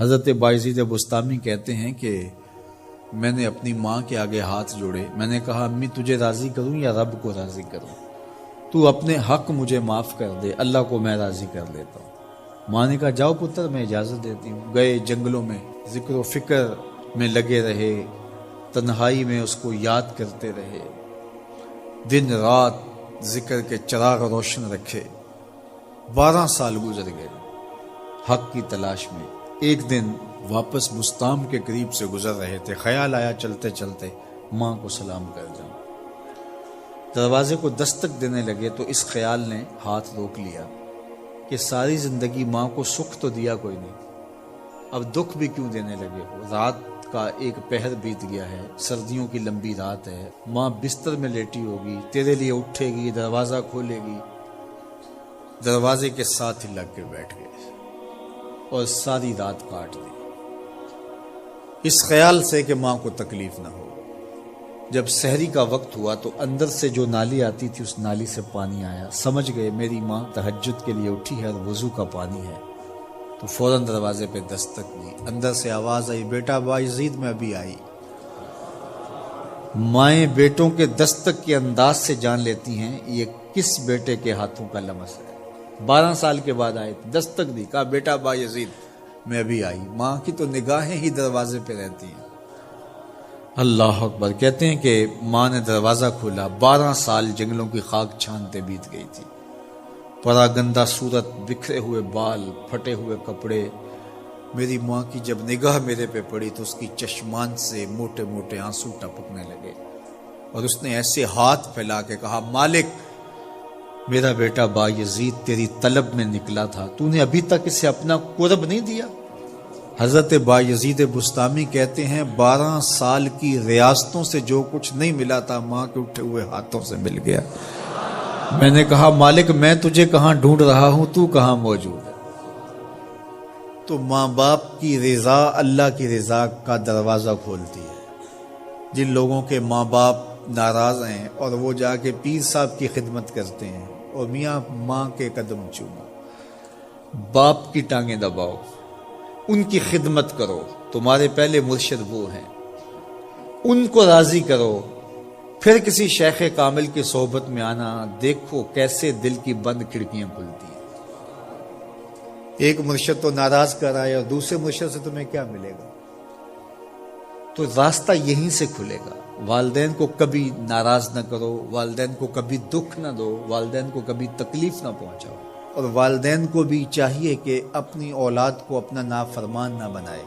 حضرت بایزید بستامی کہتے ہیں کہ میں نے اپنی ماں کے آگے ہاتھ جوڑے، میں نے کہا امی تجھے راضی کروں یا رب کو راضی کروں؟ تو اپنے حق مجھے معاف کر دے، اللہ کو میں راضی کر لیتا ہوں۔ ماں نے کہا جاؤ پتر میں اجازت دیتی ہوں۔ گئے جنگلوں میں ذکر و فکر میں لگے رہے، تنہائی میں اس کو یاد کرتے رہے، دن رات ذکر کے چراغ روشن رکھے۔ 12 سال گزر گئے حق کی تلاش میں۔ ایک دن واپس بستام کے قریب سے گزر رہے تھے، خیال آیا چلتے چلتے ماں کو سلام کر جاؤں۔ دروازے کو دستک دینے لگے تو اس خیال نے ہاتھ روک لیا کہ ساری زندگی ماں کو سکھ تو دیا کوئی نہیں، اب دکھ بھی کیوں دینے لگے ہو؟ رات کا ایک پہر بیت گیا ہے، سردیوں کی لمبی رات ہے، ماں بستر میں لیٹی ہوگی، تیرے لیے اٹھے گی، دروازہ کھولے گی۔ دروازے کے ساتھ ہی لگ کے بیٹھ گئے اور ساری رات کاٹ دی، اس خیال سے کہ ماں کو تکلیف نہ ہو۔ جب سحری کا وقت ہوا تو اندر سے جو نالی آتی تھی اس نالی سے پانی آیا، سمجھ گئے میری ماں تہجد کے لیے اٹھی ہے اور وضو کا پانی ہے، تو فوراً دروازے پہ دستک دی۔ اندر سے آواز آئی بیٹا بایزید میں ابھی آئی۔ مائیں بیٹوں کے دستک کے انداز سے جان لیتی ہیں یہ کس بیٹے کے ہاتھوں کا لمس ہے۔ 12 سال کے بعد آئے، دستک دی، کہا بیٹا بایزید میں ابھی آئی۔ ماں کی تو نگاہیں ہی دروازے پہ رہتی ہیں۔ اللہ اکبر۔ کہتے ہیں کہ ماں نے دروازہ کھولا، 12 سال جنگلوں کی خاک چھانتے بیت گئی تھی، پراگندہ صورت، بکھرے ہوئے بال، پھٹے ہوئے کپڑے۔ میری ماں کی جب نگاہ میرے پہ پڑی تو اس کی چشمان سے موٹے موٹے آنسو ٹپکنے لگے، اور اس نے ایسے ہاتھ پھیلا کے کہا مالک میرا بیٹا بایزید تیری طلب میں نکلا تھا، تو نے ابھی تک اسے اپنا قرب نہیں دیا۔ حضرت بایزید بستامی کہتے ہیں 12 سال کی ریاستوں سے جو کچھ نہیں ملا تھا ماں کے اٹھے ہوئے ہاتھوں سے مل گیا۔ میں نے کہا مالک میں تجھے کہاں ڈھونڈ رہا ہوں، تو کہاں موجود ہے؟ تو ماں باپ کی رضا اللہ کی رضا کا دروازہ کھولتی ہے۔ جن لوگوں کے ماں باپ ناراض ہیں اور وہ جا کے پیر صاحب کی خدمت کرتے ہیں اور میاں ماں کے قدم چومو، باپ کی ٹانگیں دباؤ، ان کی خدمت کرو، تمہارے پہلے مرشد وہ ہیں، ان کو راضی کرو، پھر کسی شیخ کامل کی صحبت میں آنا، دیکھو کیسے دل کی بند کھڑکیاں کھلتی ہیں۔ ایک مرشد تو ناراض کر آئے اور دوسرے مرشد سے تمہیں کیا ملے گا؟ تو راستہ یہیں سے کھلے گا۔ والدین کو کبھی ناراض نہ کرو، والدین کو کبھی دکھ نہ دو، والدین کو کبھی تکلیف نہ پہنچاؤ، اور والدین کو بھی چاہیے کہ اپنی اولاد کو اپنا نافرمان نہ بنائے۔